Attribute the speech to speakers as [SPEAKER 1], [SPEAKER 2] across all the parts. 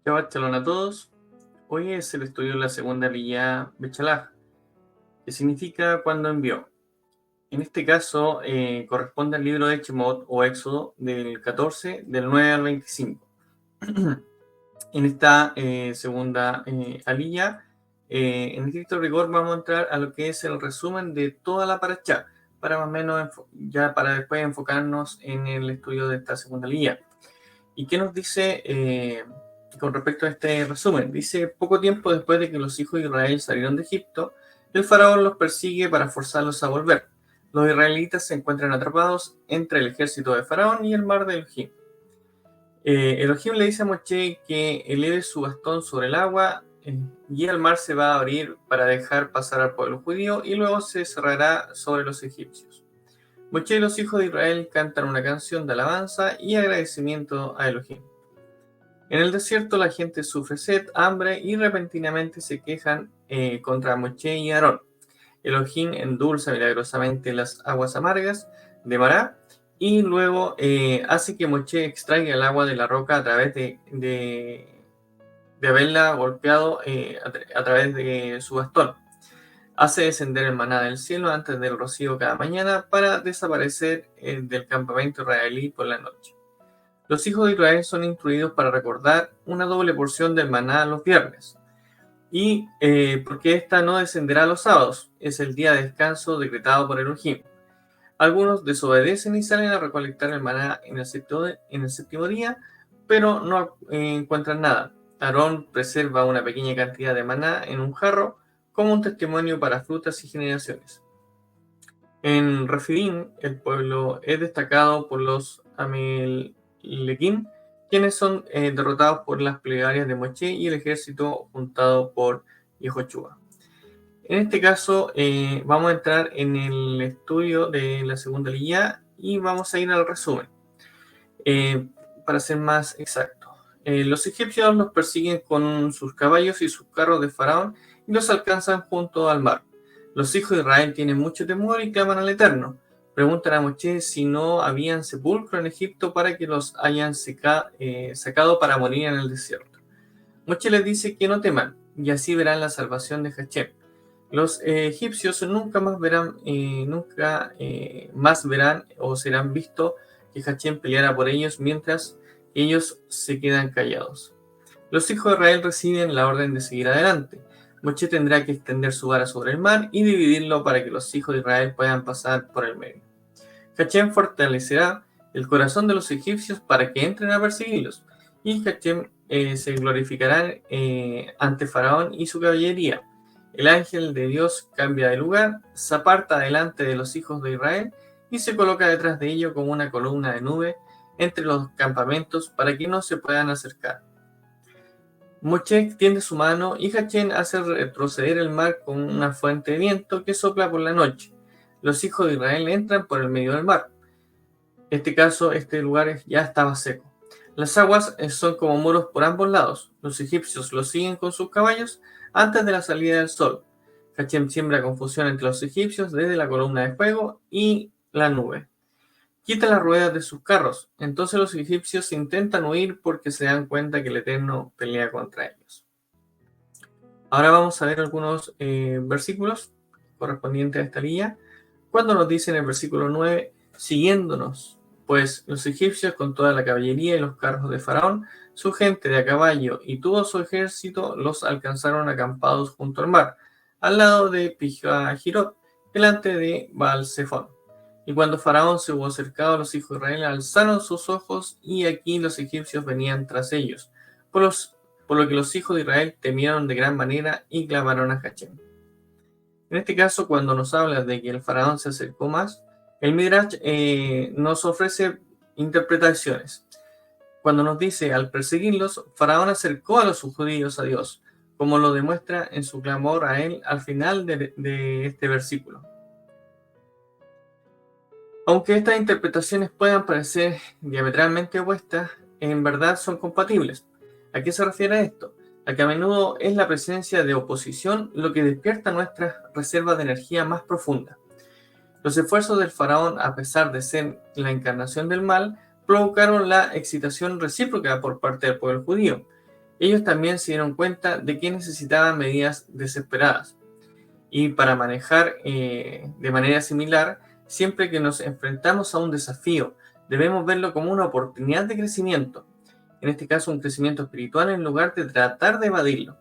[SPEAKER 1] Shabbat Shalom a todos. Hoy es el estudio de la segunda Aliyá Bechalach, que significa cuando envió. En este caso, corresponde al libro de Shemot o Éxodo del 14, del 9 al 25. En esta segunda Aliyá, en estricto rigor, vamos a entrar a lo que es el resumen de toda la parashá, para más o menos ya para después enfocarnos en el estudio de esta segunda Aliyá. ¿Y qué nos dice con respecto a este resumen? Dice, poco tiempo después de que los hijos de Israel salieron de Egipto, el faraón los persigue para forzarlos a volver. Los israelitas se encuentran atrapados entre el ejército de faraón y el mar de Elohim. Elohim le dice a Moshe que eleve su bastón sobre el agua y el mar se va a abrir para dejar pasar al pueblo judío y luego se cerrará sobre los egipcios. Moshe y los hijos de Israel cantan una canción de alabanza y agradecimiento a Elohim. En el desierto la gente sufre sed, hambre y repentinamente se quejan contra Moshe y Aarón. Elohim endulza milagrosamente las aguas amargas de Mará y luego hace que Moshe extraiga el agua de la roca a través de haberla golpeado a través de su bastón. Hace descender el maná del cielo antes del rocío cada mañana para desaparecer del campamento israelí por la noche. Los hijos de Israel son instruidos para recordar una doble porción del maná los viernes, y porque ésta no descenderá los sábados, es el día de descanso decretado por Elohim. Algunos desobedecen y salen a recolectar el maná en el séptimo día, pero no encuentran nada. Aarón preserva una pequeña cantidad de maná en un jarro como un testimonio para frutas y generaciones. En Refidim, el pueblo es destacado por los Amalequim, quienes son derrotados por las plegarias de Moshe y el ejército juntado por Yehoshua. En este caso, vamos a entrar en el estudio de la segunda Aliyá y vamos a ir al resumen. Para ser más exacto, los egipcios los persiguen con sus caballos y sus carros de faraón y los alcanzan junto al mar. Los hijos de Israel tienen mucho temor y claman al Eterno. Preguntan a Moshe si no habían sepulcro en Egipto para que los hayan sacado para morir en el desierto. Moshe les dice que no teman, y así verán la salvación de Hashem. Los egipcios nunca más verán o serán visto que Hashem peleara por ellos mientras ellos se quedan callados. Los hijos de Israel reciben la orden de seguir adelante. Moshe tendrá que extender su vara sobre el mar y dividirlo para que los hijos de Israel puedan pasar por el medio. Hashem fortalecerá el corazón de los egipcios para que entren a perseguirlos, y Hashem se glorificará ante Faraón y su caballería. El ángel de Dios cambia de lugar, se aparta delante de los hijos de Israel y se coloca detrás de ellos como una columna de nube entre los campamentos para que no se puedan acercar. Moshe extiende su mano y Hashem hace retroceder el mar con una fuente de viento que sopla por la noche. Los hijos de Israel entran por el medio del mar. En este caso, este lugar ya estaba seco. Las aguas son como muros por ambos lados. Los egipcios los siguen con sus caballos antes de la salida del sol. Hashem siembra confusión entre los egipcios desde la columna de fuego y la nube. Quita las ruedas de sus carros. Entonces los egipcios intentan huir porque se dan cuenta que el Eterno pelea contra ellos. Ahora vamos a ver algunos versículos correspondientes a esta línea. Cuando nos dice en el versículo 9, siguiéndonos, pues los egipcios con toda la caballería y los carros de Faraón, su gente de a caballo y todo su ejército los alcanzaron acampados junto al mar, al lado de Pijahirot, delante de Baal-Zephón. Y cuando Faraón se hubo acercado, los hijos de Israel alzaron sus ojos, y aquí los egipcios venían tras ellos, por lo que los hijos de Israel temieron de gran manera y clamaron a Hashem. En este caso, cuando nos habla de que el faraón se acercó más, el Midrash nos ofrece interpretaciones. Cuando nos dice, al perseguirlos, Faraón acercó a los judíos a Dios, como lo demuestra en su clamor a él al final de este versículo. Aunque estas interpretaciones puedan parecer diametralmente opuestas, en verdad son compatibles. ¿A qué se refiere esto? A que a menudo es la presencia de oposición lo que despierta nuestras reservas de energía más profundas. Los esfuerzos del faraón, a pesar de ser la encarnación del mal, provocaron la excitación recíproca por parte del pueblo judío. ellos también se dieron cuenta de que necesitaban medidas desesperadas. Y para manejar de manera similar, siempre que nos enfrentamos a un desafío, debemos verlo como una oportunidad de crecimiento. En este caso, un crecimiento espiritual en lugar de tratar de evadirlo.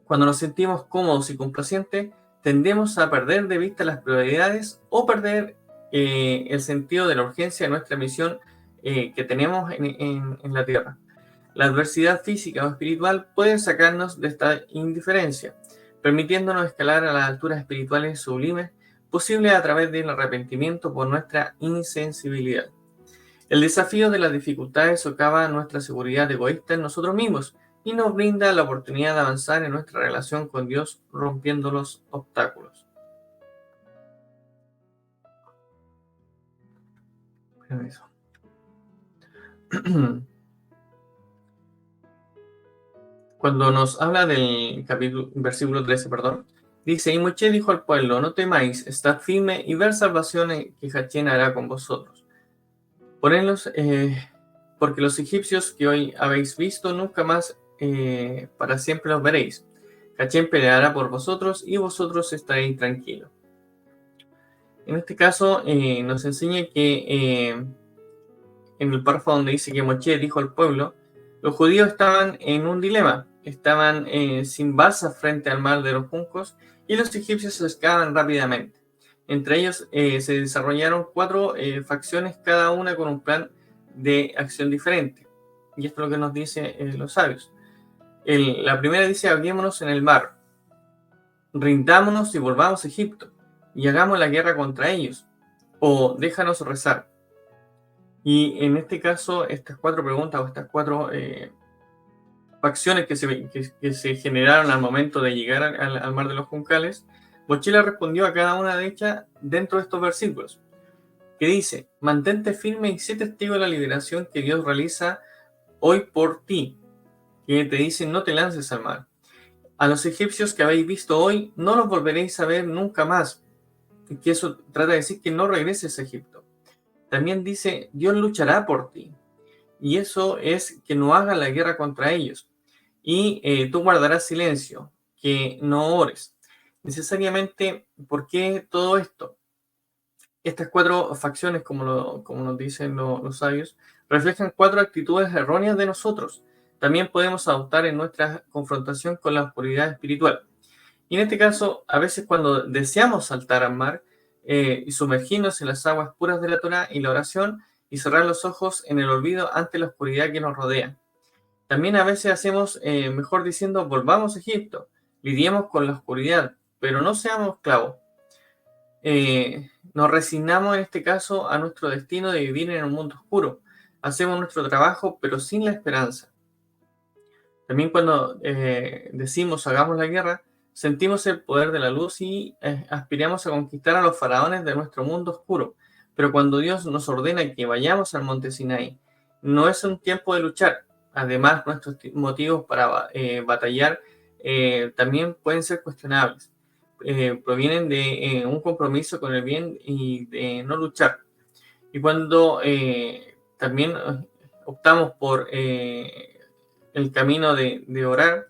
[SPEAKER 1] Cuando nos sentimos cómodos y complacientes, tendemos a perder de vista las prioridades o perder el sentido de la urgencia de nuestra misión que tenemos en la Tierra. La adversidad física o espiritual puede sacarnos de esta indiferencia, permitiéndonos escalar a las alturas espirituales sublimes posibles a través del arrepentimiento por nuestra insensibilidad. El desafío de las dificultades socava nuestra seguridad egoísta en nosotros mismos y nos brinda la oportunidad de avanzar en nuestra relación con Dios rompiendo los obstáculos. Permiso. Cuando nos habla del versículo 13, dice, y Moisés dijo al pueblo, no temáis, estad firme y ver salvación que Jachén hará con vosotros. Ponedlos, porque los egipcios que hoy habéis visto, nunca más para siempre los veréis. Jachén peleará por vosotros y vosotros estaréis tranquilos. En este caso nos enseña que en el párrafo donde dice que Moisés dijo al pueblo, los judíos estaban en un dilema, estaban sin balsa frente al mar de los juncos y los egipcios se escapaban rápidamente. Entre ellos se desarrollaron 4 facciones, cada una con un plan de acción diferente. Y esto es lo que nos dicen los sabios. La primera dice, ahoguémonos en el mar, rindámonos y volvamos a Egipto, y hagamos la guerra contra ellos, o déjanos rezar. Y en este caso, estas 4 preguntas o estas 4 facciones que se generaron al momento de llegar al mar de los juncales, Mochila respondió a cada una de ellas dentro de estos versículos, que dice, mantente firme y sé testigo de la liberación que Dios realiza hoy por ti, que te dice, no te lances al mar. A los egipcios que habéis visto hoy, no los volveréis a ver nunca más. Que eso trata de decir que no regreses a Egipto. También dice, Dios luchará por ti. Y eso es que no hagas la guerra contra ellos. Y tú guardarás silencio, que no ores. Necesariamente, ¿por qué todo esto? Estas 4 facciones, como nos dicen los sabios, reflejan 4 actitudes erróneas de nosotros. También podemos adoptar en nuestra confrontación con la oscuridad espiritual. Y en este caso, a veces cuando deseamos saltar al mar y sumergirnos en las aguas puras de la Torá y la oración y cerrar los ojos en el olvido ante la oscuridad que nos rodea. También a veces hacemos mejor diciendo, volvamos a Egipto, lidiemos con la oscuridad, pero no seamos esclavos. Nos resignamos en este caso a nuestro destino de vivir en un mundo oscuro. Hacemos nuestro trabajo, pero sin la esperanza. También cuando decimos hagamos la guerra, sentimos el poder de la luz y aspiramos a conquistar a los faraones de nuestro mundo oscuro. Pero cuando Dios nos ordena que vayamos al monte Sinaí, no es un tiempo de luchar. Además, nuestros motivos para batallar también pueden ser cuestionables. Provienen de un compromiso con el bien y de no luchar. Y cuando también optamos por el camino de orar,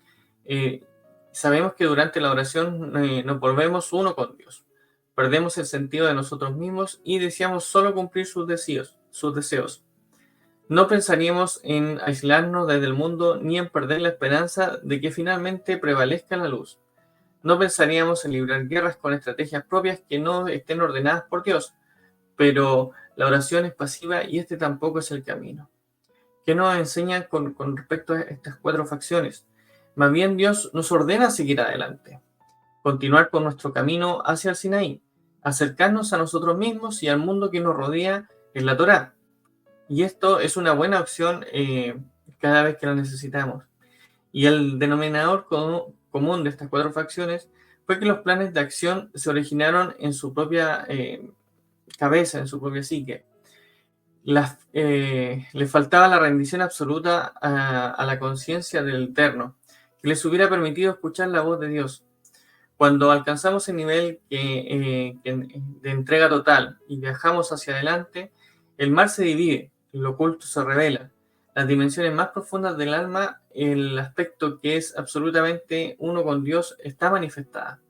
[SPEAKER 1] sabemos que durante la oración nos volvemos uno con Dios. Perdemos el sentido de nosotros mismos y deseamos solo cumplir sus deseos. No pensaríamos en aislarnos desde el mundo ni en perder la esperanza de que finalmente prevalezca la luz. No pensaríamos en librar guerras con estrategias propias que no estén ordenadas por Dios, pero la oración es pasiva y este tampoco es el camino. ¿Qué nos enseña con respecto a estas 4 facciones? Más bien Dios nos ordena a seguir adelante, continuar con nuestro camino hacia el Sinaí, acercarnos a nosotros mismos y al mundo que nos rodea en la Torá. Y esto es una buena opción cada vez que lo necesitamos. Y el denominador común de estas 4 facciones fue que los planes de acción se originaron en su propia cabeza, en su propia psique. Les faltaba la rendición absoluta a la conciencia del Eterno, que les hubiera permitido escuchar la voz de Dios. Cuando alcanzamos el nivel de entrega total y viajamos hacia adelante, el mar se divide, lo oculto se revela. las dimensiones más profundas del alma, el aspecto que es absolutamente uno con Dios, está manifestada.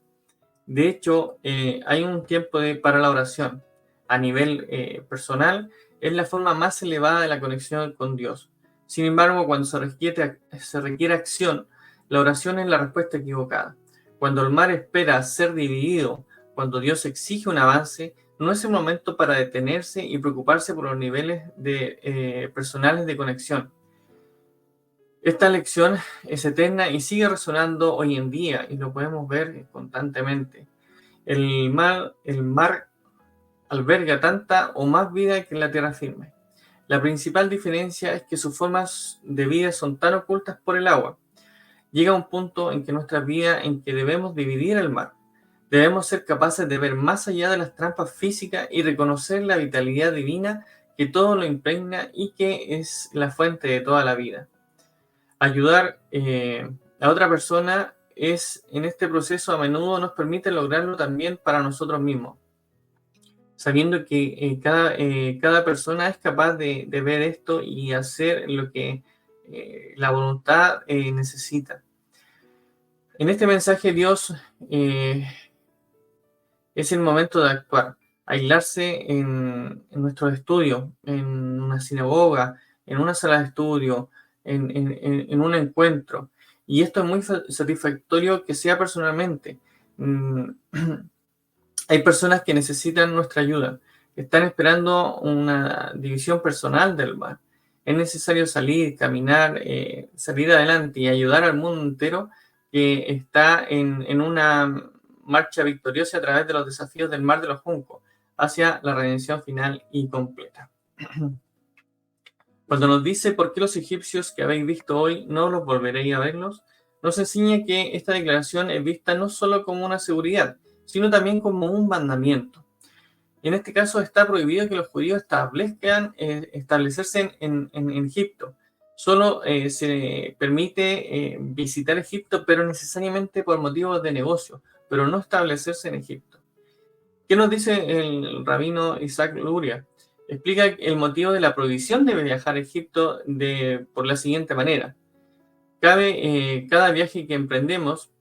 [SPEAKER 1] De hecho, hay un tiempo para la oración. A nivel personal, es la forma más elevada de la conexión con Dios. Sin embargo, cuando se requiere acción, la oración es la respuesta equivocada. Cuando el mar espera ser dividido, cuando Dios exige un avance, no es el momento para detenerse y preocuparse por los niveles personales de conexión. Esta lección es eterna y sigue resonando hoy en día y lo podemos ver constantemente. El mar alberga tanta o más vida que la tierra firme. La principal diferencia es que sus formas de vida son tan ocultas por el agua. Llega un punto en que nuestra vida en que debemos dividir el mar. Debemos ser capaces de ver más allá de las trampas físicas y reconocer la vitalidad divina que todo lo impregna y que es la fuente de toda la vida. Ayudar a otra persona en este proceso a menudo nos permite lograrlo también para nosotros mismos, sabiendo que cada persona es capaz de ver esto y hacer lo que la voluntad necesita. En este mensaje Dios es el momento de actuar, aislarse en nuestros estudios, en una sinagoga, en una sala de estudio, en un encuentro. Y esto es muy satisfactorio que sea personalmente. Hay personas que necesitan nuestra ayuda, que están esperando una división personal del mar. Es necesario salir, caminar, salir adelante y ayudar al mundo entero que está en una marcha victoriosa a través de los desafíos del mar de los juncos hacia la redención final y completa. Cuando nos dice por qué los egipcios que habéis visto hoy no los volveréis a verlos, nos enseña que esta declaración es vista no solo como una seguridad, sino también como un mandamiento. En este caso está prohibido que los judíos establecerse en Egipto. Solo se permite visitar Egipto, pero necesariamente por motivos de negocio, pero no establecerse en Egipto. ¿Qué nos dice el rabino Isaac Luria? Explica el motivo de la prohibición de viajar a Egipto por la siguiente manera. Cada viaje que emprendemos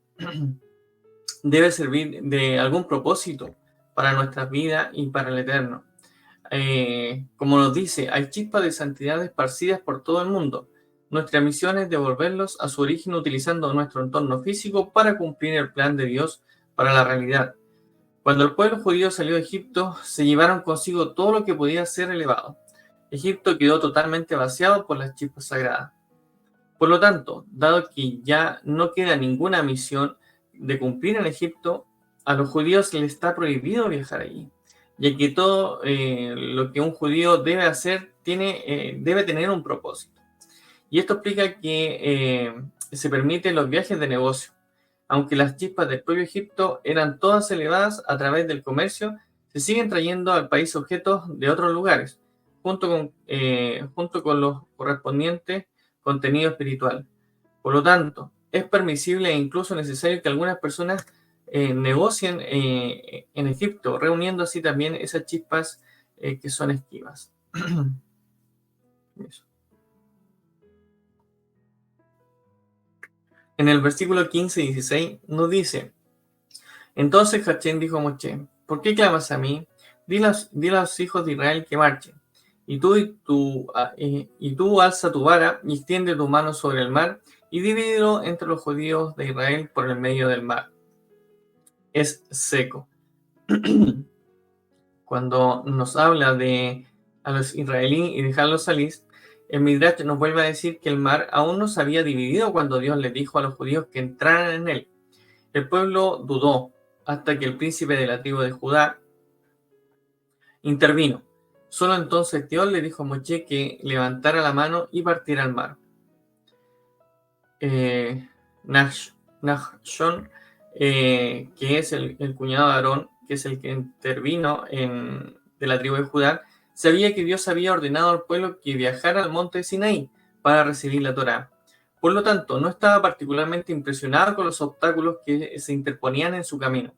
[SPEAKER 1] debe servir de algún propósito para nuestras vidas y para el eterno. Como nos dice, hay chispas de santidad esparcidas por todo el mundo. Nuestra misión es devolverlos a su origen utilizando nuestro entorno físico para cumplir el plan de Dios para la realidad. Cuando el pueblo judío salió de Egipto, se llevaron consigo todo lo que podía ser elevado. Egipto quedó totalmente vaciado por las chispas sagradas. Por lo tanto, dado que ya no queda ninguna misión de cumplir en Egipto, a los judíos les está prohibido viajar allí, ya que todo lo que un judío debe hacer debe tener un propósito. Y esto explica que se permiten los viajes de negocio. Aunque las chispas del propio Egipto eran todas elevadas a través del comercio, se siguen trayendo al país objetos de otros lugares, junto con los correspondientes contenido espiritual. Por lo tanto, es permisible e incluso necesario que algunas personas negocien en Egipto, reuniendo así también esas chispas que son esquivas. En el versículo 15 y 16 nos dice: Entonces Hachén dijo a Moshe: ¿Por qué clamas a mí? Dile a los hijos de Israel que marchen. Y tú alza tu vara y extiende tu mano sobre el mar y divídelo entre los judíos de Israel por el medio del mar. Es seco. Cuando nos habla a los israelíes y dejarlos salir, el Midrash nos vuelve a decir que el mar aún no se había dividido cuando Dios les dijo a los judíos que entraran en él. El pueblo dudó hasta que el príncipe de la tribu de Judá intervino. Solo entonces Dios le dijo a Moshe que levantara la mano y partiera al mar. Nachshon, que es el cuñado de Aarón, que es el que intervino de la tribu de Judá, sabía que Dios había ordenado al pueblo que viajara al monte de Sinaí para recibir la Torá. Por lo tanto, no estaba particularmente impresionado con los obstáculos que se interponían en su camino.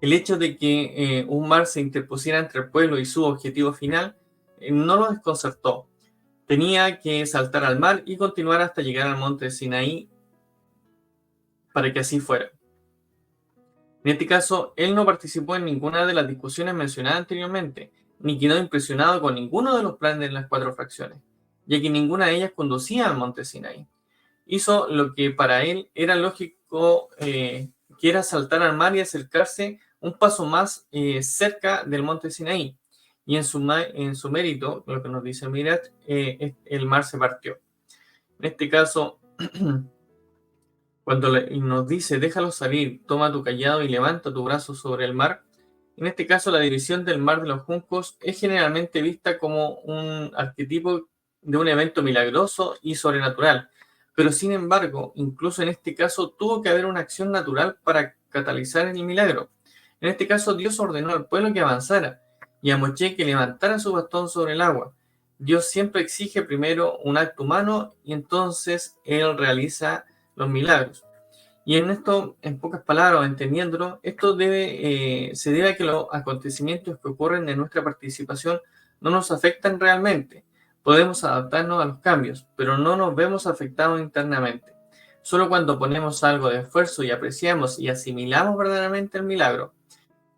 [SPEAKER 1] El hecho de que un mar se interpusiera entre el pueblo y su objetivo final no lo desconcertó. tenía que saltar al mar y continuar hasta llegar al monte Sinaí para que así fuera. En este caso, él no participó en ninguna de las discusiones mencionadas anteriormente, ni quedó impresionado con ninguno de los planes de las 4 fracciones, ya que ninguna de ellas conducía al monte Sinaí. Hizo lo que para él era lógico, que era saltar al mar y acercarse un paso más cerca del monte Sinaí. Y en su mérito, lo que nos dice Mirat, el mar se partió. En este caso, cuando nos dice, déjalo salir, toma tu cayado y levanta tu brazo sobre el mar, en este caso la división del mar de los juncos es generalmente vista como un arquetipo de un evento milagroso y sobrenatural, pero sin embargo, incluso en este caso tuvo que haber una acción natural para catalizar el milagro. En este caso, Dios ordenó al pueblo que avanzara y a Moisés que levantara su bastón sobre el agua. Dios siempre exige primero un acto humano y entonces Él realiza los milagros. Y en esto, en pocas palabras, entendiéndolo, esto se debe a que los acontecimientos que ocurren en nuestra participación no nos afectan realmente. Podemos adaptarnos a los cambios, pero no nos vemos afectados internamente. Solo cuando ponemos algo de esfuerzo y apreciamos y asimilamos verdaderamente el milagro.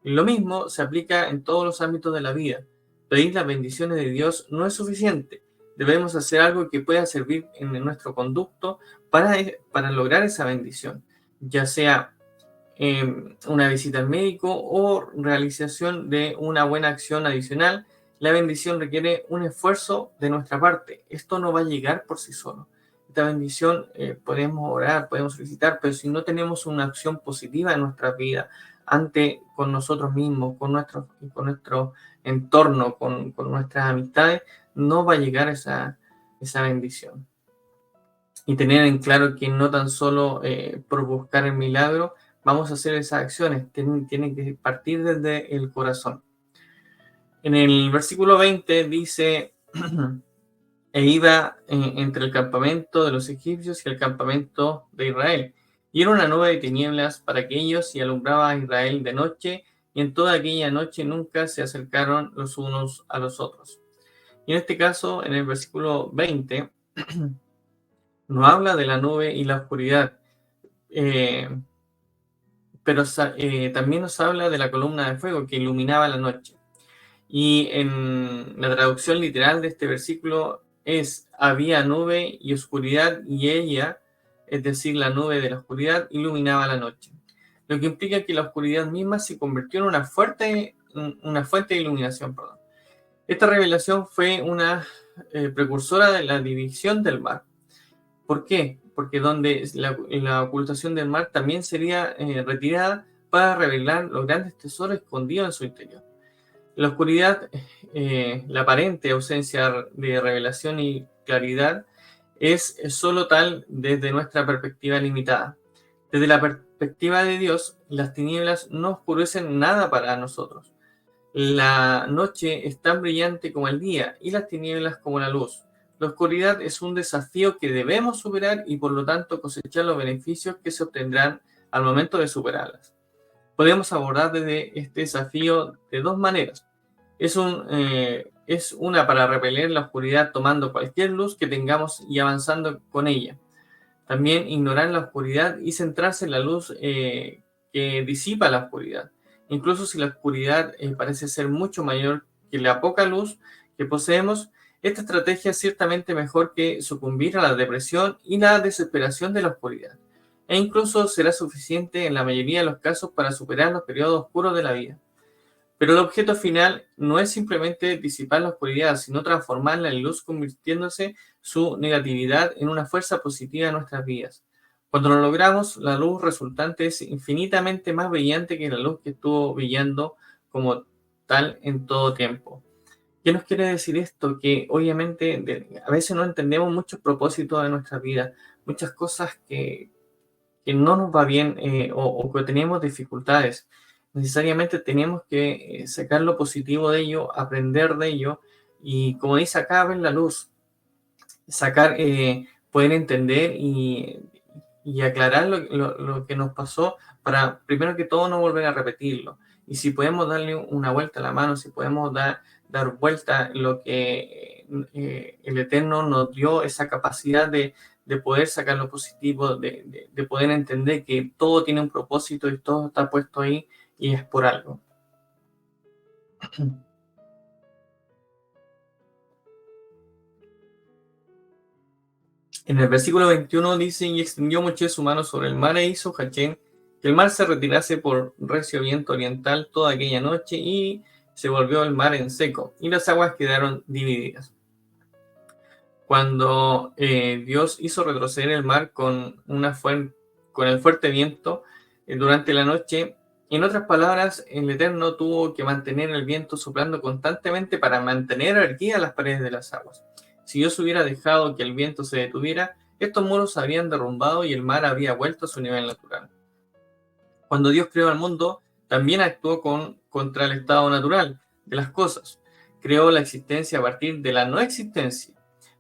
[SPEAKER 1] Lo mismo se aplica en todos los ámbitos de la vida. Pedir las bendiciones de Dios no es suficiente. Debemos hacer algo que pueda servir en nuestro conducto para lograr esa bendición, ya sea una visita al médico o realización de una buena acción adicional. La bendición requiere un esfuerzo de nuestra parte. Esto no va a llegar por sí solo. Esta bendición podemos orar, podemos solicitar, pero si no tenemos una acción positiva en nuestra vida, con nosotros mismos, con nuestro entorno, con nuestras amistades, no va a llegar esa bendición. Y tener en claro que no tan solo por buscar el milagro vamos a hacer esas acciones, tienen que partir desde el corazón. En el versículo 20 dice, e iba entre el campamento de los egipcios y el campamento de Israel, y era una nube de tinieblas para aquellos y alumbraba a Israel de noche, y en toda aquella noche nunca se acercaron los unos a los otros. Y en este caso, en el versículo 20, nos habla de la nube y la oscuridad, pero también nos habla de la columna de fuego que iluminaba la noche. Y en la traducción literal de este versículo había nube y oscuridad y ella, es decir, la nube de la oscuridad, iluminaba la noche. Lo que implica que la oscuridad misma se convirtió en una fuente de iluminación. Perdón. Esta revelación fue una precursora de la división del mar. ¿Por qué? Porque donde la ocultación del mar también sería retirada para revelar los grandes tesoros escondidos en su interior. La oscuridad, la aparente ausencia de revelación y claridad, es solo tal desde nuestra perspectiva limitada. Desde la perspectiva de Dios, las tinieblas no oscurecen nada para nosotros. La noche es tan brillante como el día y las tinieblas como la luz. La oscuridad es un desafío que debemos superar y por lo tanto cosechar los beneficios que se obtendrán al momento de superarlas. Podemos abordar desde este desafío de dos maneras. Es una para repeler la oscuridad tomando cualquier luz que tengamos y avanzando con ella. También ignorar la oscuridad y centrarse en la luz que disipa la oscuridad. Incluso si la oscuridad parece ser mucho mayor que la poca luz que poseemos, esta estrategia es ciertamente mejor que sucumbir a la depresión y la desesperación de la oscuridad. E incluso será suficiente en la mayoría de los casos para superar los periodos oscuros de la vida. Pero el objeto final no es simplemente disipar la oscuridad, sino transformarla en luz, convirtiéndose su negatividad en una fuerza positiva en nuestras vidas. Cuando lo logramos, la luz resultante es infinitamente más brillante que la luz que estuvo brillando como tal en todo tiempo. ¿Qué nos quiere decir esto? Que obviamente a veces no entendemos muchos propósitos de nuestra vida, muchas cosas que no nos va bien o que tenemos dificultades. Necesariamente tenemos que sacar lo positivo de ello, aprender de ello y, como dice acá, ver la luz, poder entender y aclarar lo que nos pasó para, primero que todo, no volver a repetirlo. Y si podemos darle una vuelta a la mano, si podemos dar vuelta lo que el Eterno nos dio esa capacidad de poder sacar lo positivo, de poder entender que todo tiene un propósito y todo está puesto ahí y es por algo. En el versículo 21 dice: y extendió Moisés su mano sobre el mar e hizo Hachén que el mar se retirase por recio viento oriental toda aquella noche, y se volvió el mar en seco, y las aguas quedaron divididas. Cuando Dios hizo retroceder el mar con el fuerte viento durante la noche, en otras palabras, el Eterno tuvo que mantener el viento soplando constantemente para mantener erguidas las paredes de las aguas. Si Dios hubiera dejado que el viento se detuviera, estos muros se habrían derrumbado y el mar habría vuelto a su nivel natural. Cuando Dios creó el mundo, también actuó contra el estado natural de las cosas. Creó la existencia a partir de la no existencia.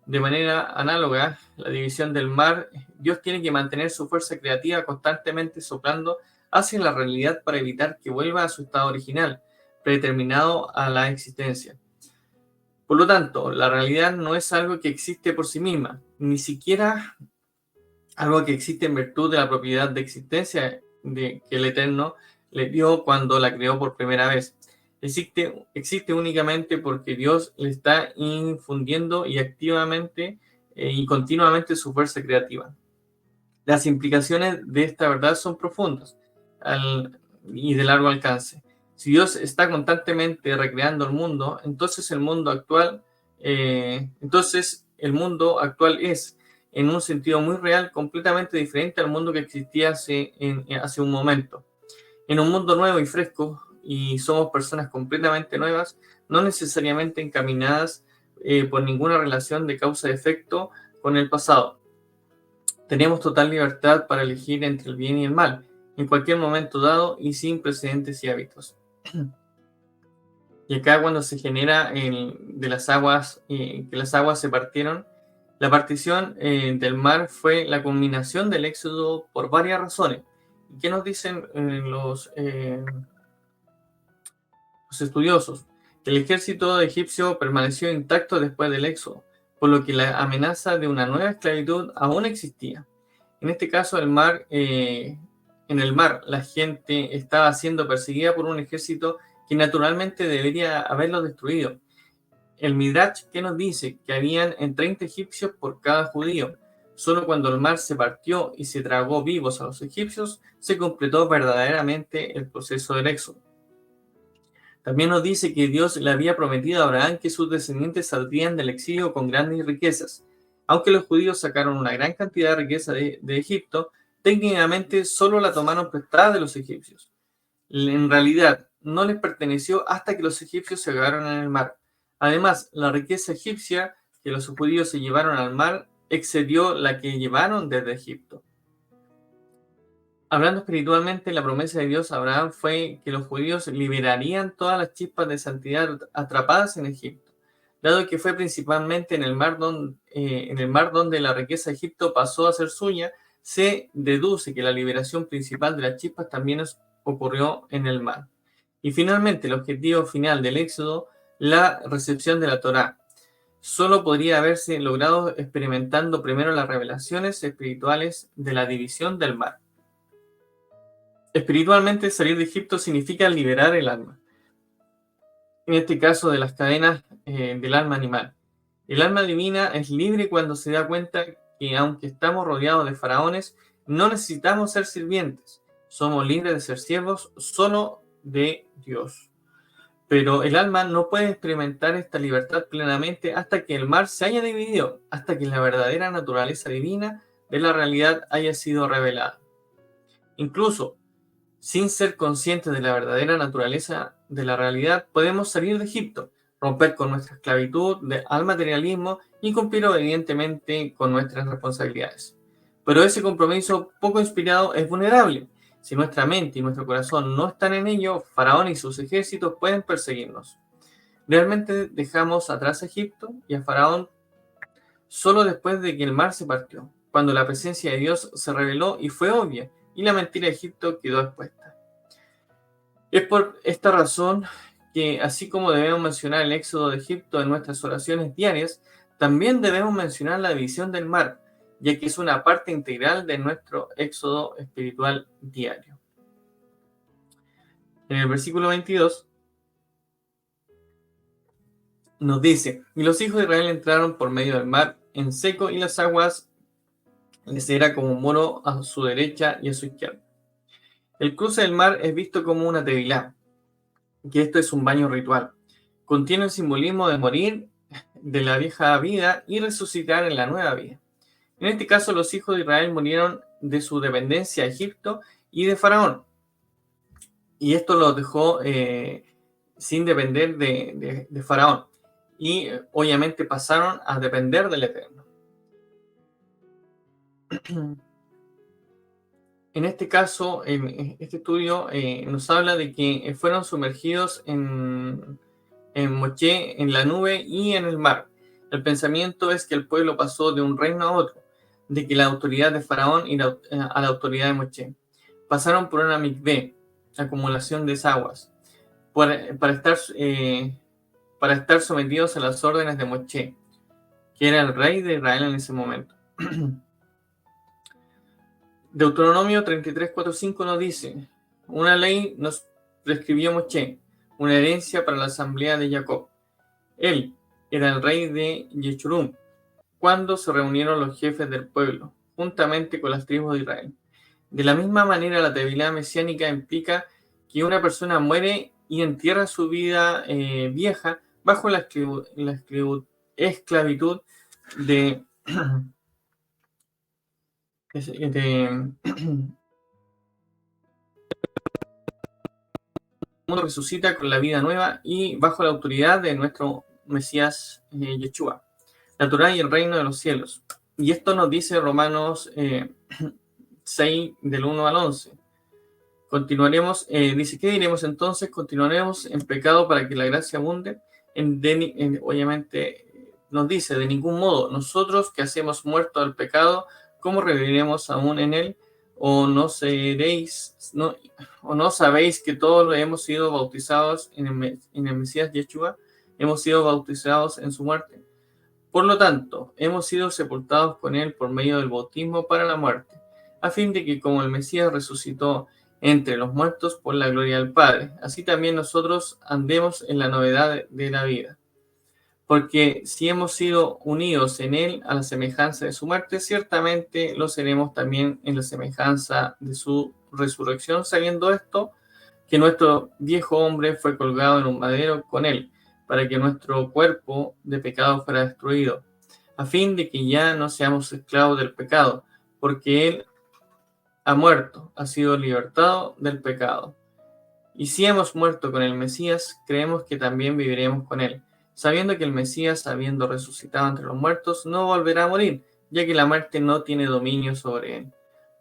[SPEAKER 1] De manera análoga, la división del mar, Dios tiene que mantener su fuerza creativa constantemente soplando hacia la realidad para evitar que vuelva a su estado original, predeterminado a la existencia. Por lo tanto, la realidad no es algo que existe por sí misma, ni siquiera algo que existe en virtud de la propiedad de existencia que el Eterno le dio cuando la creó por primera vez. Existe únicamente porque Dios le está infundiendo y activamente y continuamente su fuerza creativa. Las implicaciones de esta verdad son profundas y de largo alcance. Si Dios está constantemente recreando el mundo, entonces el mundo actual es, en un sentido muy real, completamente diferente al mundo que existía hace un momento. En un mundo nuevo y fresco, y somos personas completamente nuevas, no necesariamente encaminadas por ninguna relación de causa-efecto con el pasado. Tenemos total libertad para elegir entre el bien y el mal, en cualquier momento dado y sin precedentes y hábitos. Y acá, cuando se genera de las aguas, que las aguas se partieron, la partición del mar fue la culminación del éxodo por varias razones. ¿Qué nos dicen los estudiosos? Que el ejército egipcio permaneció intacto después del éxodo, por lo que la amenaza de una nueva esclavitud aún existía. En este caso, en el mar, la gente estaba siendo perseguida por un ejército que naturalmente debería haberlo destruido. El Midrash, que nos dice que habían en 30 egipcios por cada judío. Solo cuando el mar se partió y se tragó vivos a los egipcios, se completó verdaderamente el proceso del éxodo. También nos dice que Dios le había prometido a Abraham que sus descendientes saldrían del exilio con grandes riquezas. Aunque los judíos sacaron una gran cantidad de riqueza de Egipto, técnicamente solo la tomaron prestada de los egipcios. En realidad, no les perteneció hasta que los egipcios se ahogaron en el mar. Además, la riqueza egipcia que los judíos se llevaron al mar excedió la que llevaron desde Egipto. Hablando espiritualmente, la promesa de Dios a Abraham fue que los judíos liberarían todas las chispas de santidad atrapadas en Egipto, dado que fue principalmente en el mar donde la riqueza de Egipto pasó a ser suya. Se deduce que la liberación principal de las chispas también ocurrió en el mar. Y finalmente, el objetivo final del Éxodo, la recepción de la Torá, solo podría haberse logrado experimentando primero las revelaciones espirituales de la división del mar. Espiritualmente, salir de Egipto significa liberar el alma, en este caso de las cadenas del alma animal. El alma divina es libre cuando se da cuenta que, aunque estamos rodeados de faraones, no necesitamos ser sirvientes. Somos libres de ser siervos solo de Dios. Pero el alma no puede experimentar esta libertad plenamente hasta que el mar se haya dividido, hasta que la verdadera naturaleza divina de la realidad haya sido revelada. Incluso, sin ser conscientes de la verdadera naturaleza de la realidad, podemos salir de Egipto, romper con nuestra esclavitud al materialismo y cumplir obedientemente con nuestras responsabilidades. Pero ese compromiso poco inspirado es vulnerable. Si nuestra mente y nuestro corazón no están en ello, Faraón y sus ejércitos pueden perseguirnos. Realmente dejamos atrás a Egipto y a Faraón solo después de que el mar se partió, cuando la presencia de Dios se reveló y fue obvia, y la mentira de Egipto quedó expuesta. Es por esta razón que así como debemos mencionar el éxodo de Egipto en nuestras oraciones diarias, también debemos mencionar la división del mar, ya que es una parte integral de nuestro éxodo espiritual diario. En el versículo 22 nos dice: y los hijos de Israel entraron por medio del mar en seco, y las aguas les era como un muro a su derecha y a su izquierda. El cruce del mar es visto como una tevilá, que esto es un baño ritual. Contiene el simbolismo de morir de la vieja vida y resucitar en la nueva vida. En este caso, los hijos de Israel murieron de su dependencia a Egipto y de Faraón. Y esto los dejó sin depender de Faraón. Y obviamente pasaron a depender del Eterno. En este caso, en este estudio nos habla de que fueron sumergidos en Moché, en la nube y en el mar. El pensamiento es que el pueblo pasó de un reino a otro, de que la autoridad de Faraón y a la autoridad de Moché. Pasaron por una mikvé, acumulación de aguas, para estar sometidos a las órdenes de Moché, que era el rey de Israel en ese momento. Deuteronomio 33:4-5 nos dice: una ley nos prescribió Moché, una herencia para la asamblea de Jacob. Él era el rey de Yeshurun, cuando se reunieron los jefes del pueblo, juntamente con las tribus de Israel. De la misma manera, la tevilá mesiánica implica que una persona muere y entierra su vida vieja bajo la esclavitud de mundo resucita con la vida nueva y bajo la autoridad de nuestro Mesías Yeshua, la Torá y el reino de los cielos. Y esto nos dice Romanos 6, del 1 al 11. Continuaremos, dice: ¿qué diremos entonces? ¿Continuaremos en pecado para que la gracia abunde? Obviamente nos dice: de ningún modo. Nosotros que hacemos muerto al pecado, ¿cómo reviviremos aún en él? ¿O no sabéis que todos hemos sido bautizados en el Mesías Yeshua? Hemos sido bautizados en su muerte. Por lo tanto, hemos sido sepultados con él por medio del bautismo para la muerte, a fin de que como el Mesías resucitó entre los muertos por la gloria del Padre, así también nosotros andemos en la novedad de la vida. Porque si hemos sido unidos en él a la semejanza de su muerte, ciertamente lo seremos también en la semejanza de su resurrección, sabiendo esto, que nuestro viejo hombre fue colgado en un madero con él, para que nuestro cuerpo de pecado fuera destruido, a fin de que ya no seamos esclavos del pecado, porque él ha muerto, ha sido libertado del pecado. Y si hemos muerto con el Mesías, creemos que también viviremos con él, sabiendo que el Mesías, habiendo resucitado entre los muertos, no volverá a morir, ya que la muerte no tiene dominio sobre él.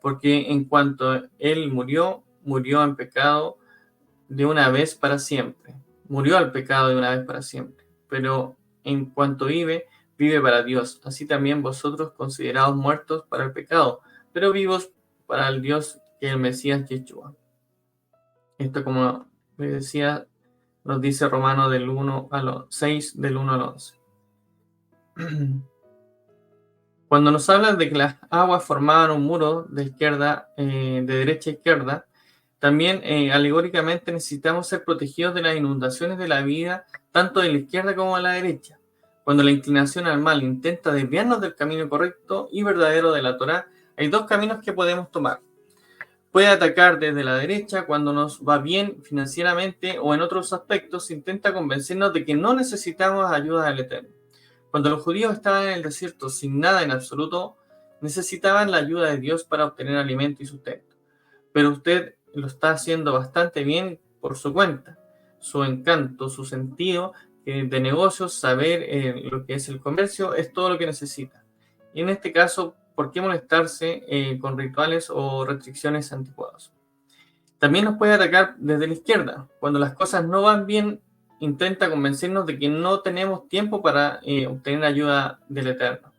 [SPEAKER 1] Porque en cuanto él murió, murió en pecado de una vez para siempre. Murió al pecado de una vez para siempre. Pero en cuanto vive, vive para Dios. Así también vosotros, considerados muertos para el pecado, pero vivos para el Dios, que el Mesías Yeshua. Esto, como les decía, nos dice Romanos 6, del 1 al 11. Cuando nos hablan de que las aguas formaban un muro de derecha a izquierda, también alegóricamente necesitamos ser protegidos de las inundaciones de la vida, tanto de la izquierda como de la derecha. Cuando la inclinación al mal intenta desviarnos del camino correcto y verdadero de la Torá, hay dos caminos que podemos tomar. Puede atacar desde la derecha cuando nos va bien financieramente, o en otros aspectos intenta convencernos de que no necesitamos ayuda del Eterno. Cuando los judíos estaban en el desierto sin nada en absoluto, necesitaban la ayuda de Dios para obtener alimento y sustento. Pero usted lo está haciendo bastante bien por su cuenta. Su encanto, su sentido de negocios, saber lo que es el comercio, es todo lo que necesita. Y en este caso, ¿por qué molestarse con rituales o restricciones anticuadas? También nos puede atacar desde la izquierda. Cuando las cosas no van bien, intenta convencernos de que no tenemos tiempo para obtener ayuda del Eterno.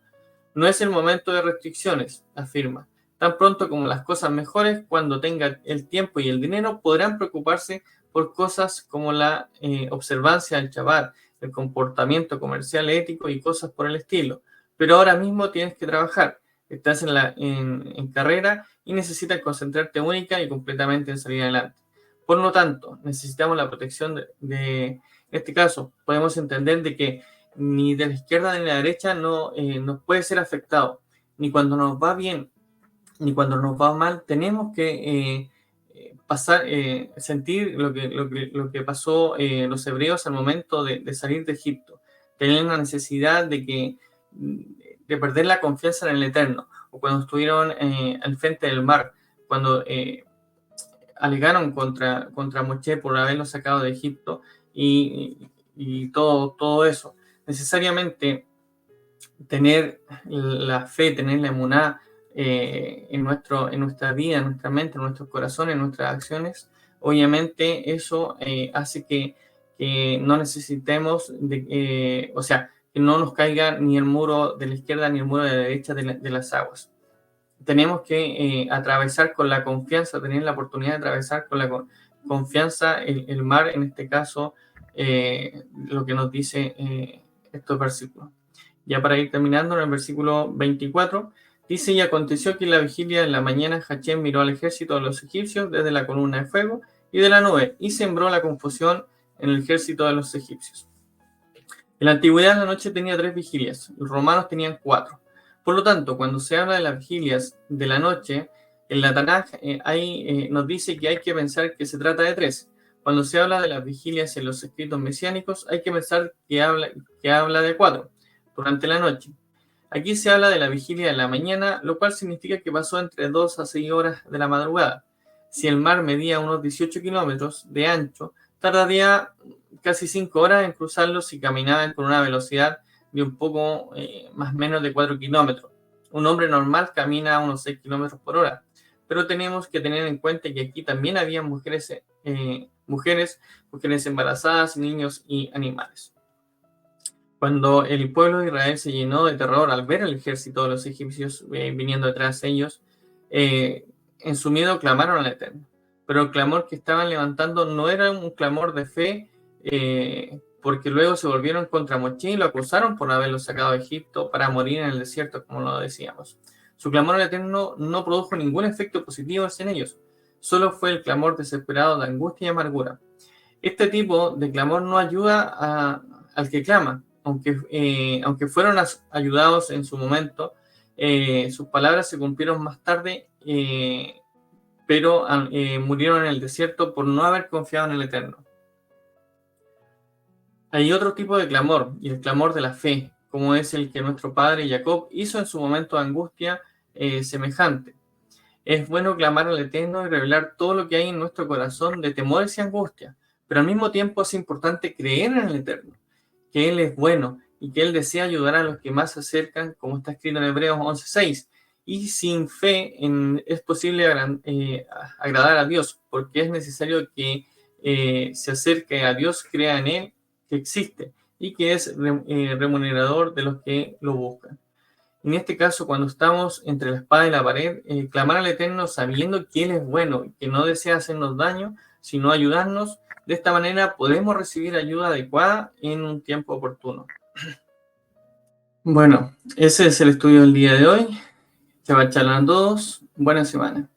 [SPEAKER 1] No es el momento de restricciones, afirma. Tan pronto como las cosas mejores, cuando tenga el tiempo y el dinero, podrán preocuparse por cosas como la observancia del Shabbat, el comportamiento comercial ético y cosas por el estilo. Pero ahora mismo tienes que trabajar, estás en carrera y necesitas concentrarte única y completamente en salir adelante. Por lo tanto, necesitamos la protección en este caso, podemos entender de que ni de la izquierda ni de la derecha no nos puede ser afectado, ni cuando nos va bien, ni cuando nos va mal. Tenemos que sentir lo que pasó los hebreos al momento de salir de Egipto. Tenían la necesidad de perder la confianza en el Eterno, o cuando estuvieron al frente del mar, cuando alegaron contra Moshe por haberlo sacado de Egipto y todo eso. Necesariamente tener la fe, tener la emuná en nuestra vida, en nuestra mente, en nuestros corazones, en nuestras acciones, obviamente eso hace que no necesitemos, o sea, que no nos caiga ni el muro de la izquierda ni el muro de la derecha de las aguas. Tenemos que atravesar con la confianza, tener la oportunidad de atravesar con la confianza el mar, en este caso, lo que nos dice estos versículos. Ya para ir terminando, en el versículo 24, dice: y aconteció que en la vigilia de la mañana Hachem miró al ejército de los egipcios desde la columna de fuego y de la nube, y sembró la confusión en el ejército de los egipcios. En la antigüedad la noche tenía 3 vigilias, los romanos tenían 4. Por lo tanto, cuando se habla de las vigilias de la noche, en la Tanaj nos dice que hay que pensar que se trata de 3. Cuando se habla de las vigilias en los escritos mesiánicos, hay que pensar que habla de 4, durante la noche. Aquí se habla de la vigilia de la mañana, lo cual significa que pasó entre 2 a 6 horas de la madrugada. Si el mar medía unos 18 kilómetros de ancho, tardaría casi 5 horas en cruzarlo si caminaban con una velocidad de un poco más o menos de 4 kilómetros. Un hombre normal camina a unos 6 kilómetros por hora, pero tenemos que tener en cuenta que aquí también había mujeres embarazadas, niños y animales. Cuando el pueblo de Israel se llenó de terror al ver el ejército de los egipcios viniendo detrás de ellos, en su miedo clamaron al Eterno. Pero el clamor que estaban levantando no era un clamor de fe, porque luego se volvieron contra Moshe y lo acusaron por haberlo sacado de Egipto para morir en el desierto, como lo decíamos. Su clamor al Eterno no produjo ningún efecto positivo en ellos, solo fue el clamor desesperado de angustia y amargura. Este tipo de clamor no ayuda al que clama, aunque fueron ayudados en su momento. Sus palabras se cumplieron más tarde, pero murieron en el desierto por no haber confiado en el Eterno. Hay otro tipo de clamor, y el clamor de la fe, como es el que nuestro padre Jacob hizo en su momento de angustia semejante. Es bueno clamar al Eterno y revelar todo lo que hay en nuestro corazón de temores y angustia, pero al mismo tiempo es importante creer en el Eterno, que Él es bueno y que Él desea ayudar a los que más se acercan, como está escrito en Hebreos 11:6. Y sin fe es posible agradar a Dios, porque es necesario que se acerque a Dios, crea en Él, que existe y que es remunerador de los que lo buscan. En este caso, cuando estamos entre la espada y la pared, clamar al Eterno sabiendo que Él es bueno y que no desea hacernos daño, sino ayudarnos. De esta manera podemos recibir ayuda adecuada en un tiempo oportuno. Bueno, ese es el estudio del día de hoy. Shabbat Shalom a todos. Buena semana.